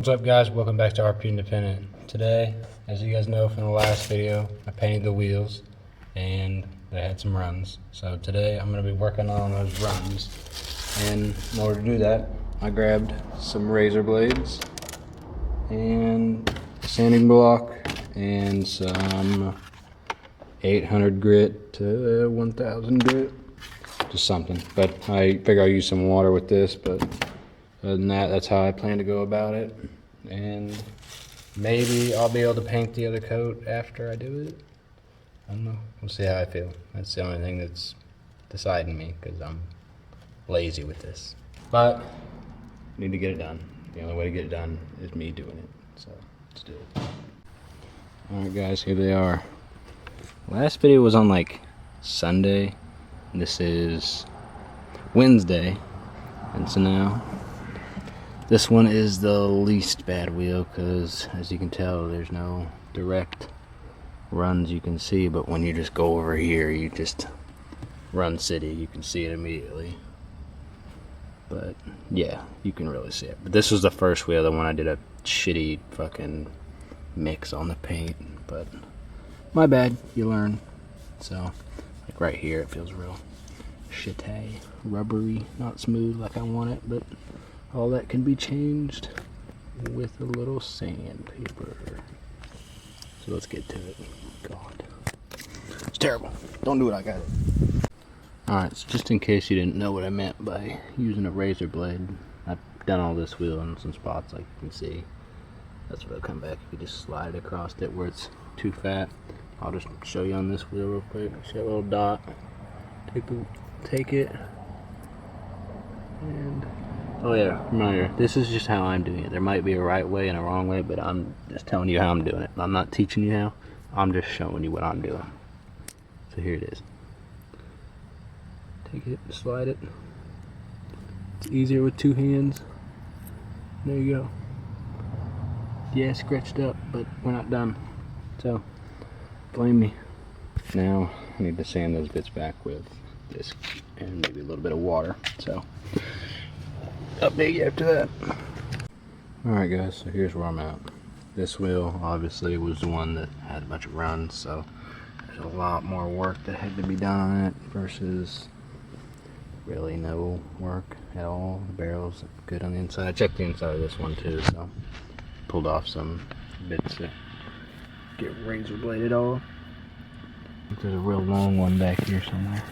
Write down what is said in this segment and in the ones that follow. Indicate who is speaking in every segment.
Speaker 1: What's up guys, welcome back to RP Independent. Today, as you guys know from the last video, I painted the wheels and they had some runs. So today I'm going to be working on those runs. And in order to do that, I grabbed some razor blades and sanding block and some 800 grit to 1000 grit. Just something. But I figure I'll use some water with this, but other than that, that's how I plan to go about it. And maybe I'll be able to paint the other coat after I do it. I don't know. We'll see how I feel. That's the only thing that's deciding me, because I'm lazy with this. But I need to get it done. The only way to get it done is me doing it. So let's do it. Alright guys, here they are. Last video was on like Sunday. This is Wednesday. And so now this one is the least bad wheel, because as you can tell there's no direct runs you can see, but when you just go over here, you just run city, you can see it immediately. But yeah, you can really see it. But this was the first wheel, the one I did a shitty fucking mix on the paint, but my bad, you learn. So like right here it feels real shitty, rubbery, not smooth like I want it, but all that can be changed with a little sandpaper. So let's get to it. God, it's terrible. Don't do it, I got it. Alright, so just in case you didn't know what I meant by using a razor blade, I've done all this wheel in some spots like you can see. That's where it'll come back. You can just slide it across it where it's too fat. I'll just show you on this wheel real quick. See that little dot? Take it, and oh yeah, reminder, this is just how I'm doing it. There might be a right way and a wrong way, but I'm just telling you how I'm doing it. I'm not teaching you how, I'm just showing you what I'm doing. So here it is. Take it, slide it. It's easier with two hands. There you go. Yeah, scratched up, but we're not done. So, blame me. Now, I need to sand those bits back with this and maybe a little bit of water. So, update you after that. Alright guys, so here's where I'm at. This wheel obviously was the one that had a bunch of runs, so there's a lot more work that had to be done on it versus really no work at all. The barrel's good on the inside. I checked the inside of this one too, so pulled off some bits that get razor bladed off. There's a real long one back here somewhere.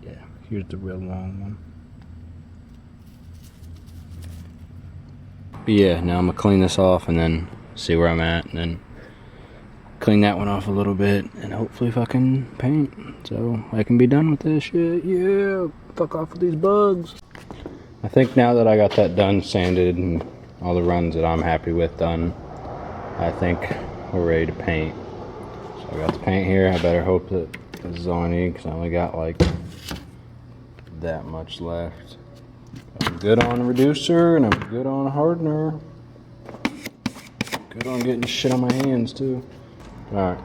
Speaker 1: Yeah, here's the real long one. But yeah, now I'm gonna clean this off and then see where I'm at, and then clean that one off a little bit and hopefully fucking paint so I can be done with this shit. Yeah, fuck off with these bugs. I think now that I got that done, sanded, and all the runs that I'm happy with done, I think we're ready to paint. So I got the paint here. I better hope that this is all I need, because I only got like that much left. I'm good on a reducer and I'm good on a hardener. Good on getting shit on my hands too. Alright,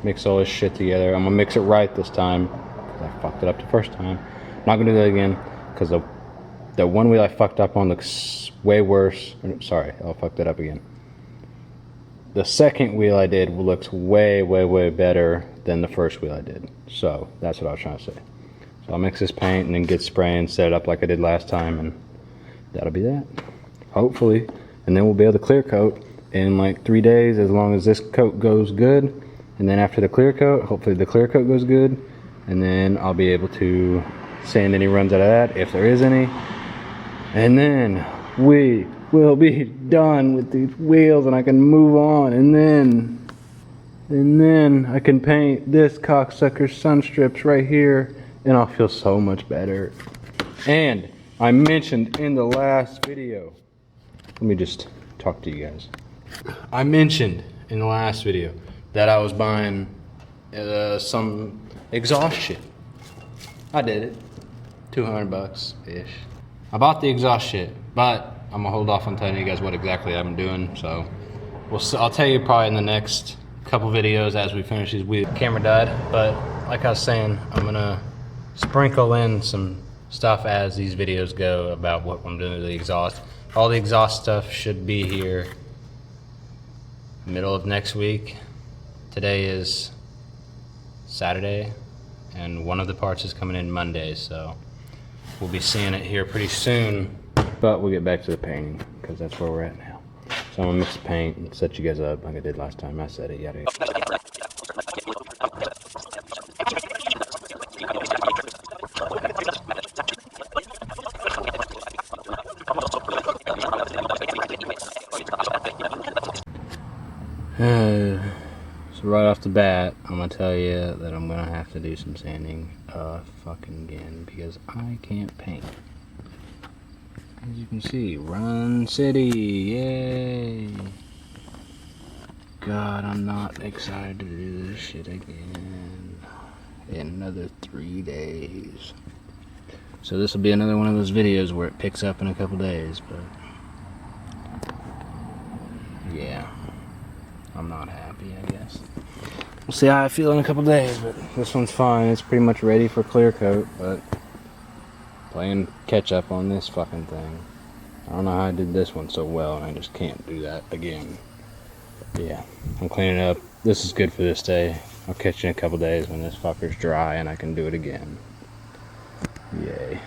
Speaker 1: mix all this shit together. I'm gonna mix it right this time, because I fucked it up the first time. I'm not gonna do that again, because the one wheel I fucked up on looks way worse. Sorry, I'll fuck that up again. The second wheel I did looks way, way, way better than the first wheel I did. So that's what I was trying to say. So I'll mix this paint and then get spray and set it up like I did last time, and that'll be that. Hopefully. And then we'll be able to clear coat in like 3 days, as long as this coat goes good. And then after the clear coat, hopefully the clear coat goes good. And then I'll be able to sand any runs out of that, if there is any. And then we will be done with these wheels and I can move on, and then I can paint this cocksucker's sun strips right here, and I'll feel so much better. And I mentioned in the last video, let me just talk to you guys. I mentioned in the last video that I was buying some exhaust shit. I did it, 200 bucks ish. I bought the exhaust shit, but I'm gonna hold off on telling you guys what exactly I'm doing. So I'll tell you probably in the next couple videos as we finish these wheels. Camera died, but like I was saying, I'm gonna sprinkle in some stuff as these videos go about what I'm doing to the exhaust. all the exhaust stuff should be here middle of next week. Today is Saturday, and one of the parts is coming in Monday, so we'll be seeing it here pretty soon. But we'll get back to the painting, because that's where we're at now. So I'm gonna mix the paint and set you guys up like I did last time. I said it, yada yada. So right off the bat, I'm gonna tell you that I'm gonna have to do some sanding fucking again, because I can't paint. As you can see, Run City, yay! God, I'm not excited to do this shit again in another 3 days. So this will be another one of those videos where it picks up in a couple days, but yeah, I'm not happy, I guess. We'll see how I feel in a couple days, but this one's fine. It's pretty much ready for clear coat, but playing catch up on this fucking thing. I don't know how I did this one so well, and I just can't do that again. But yeah, I'm cleaning up. This is good for this day. I'll catch you in a couple days when this fucker's dry and I can do it again. Yay.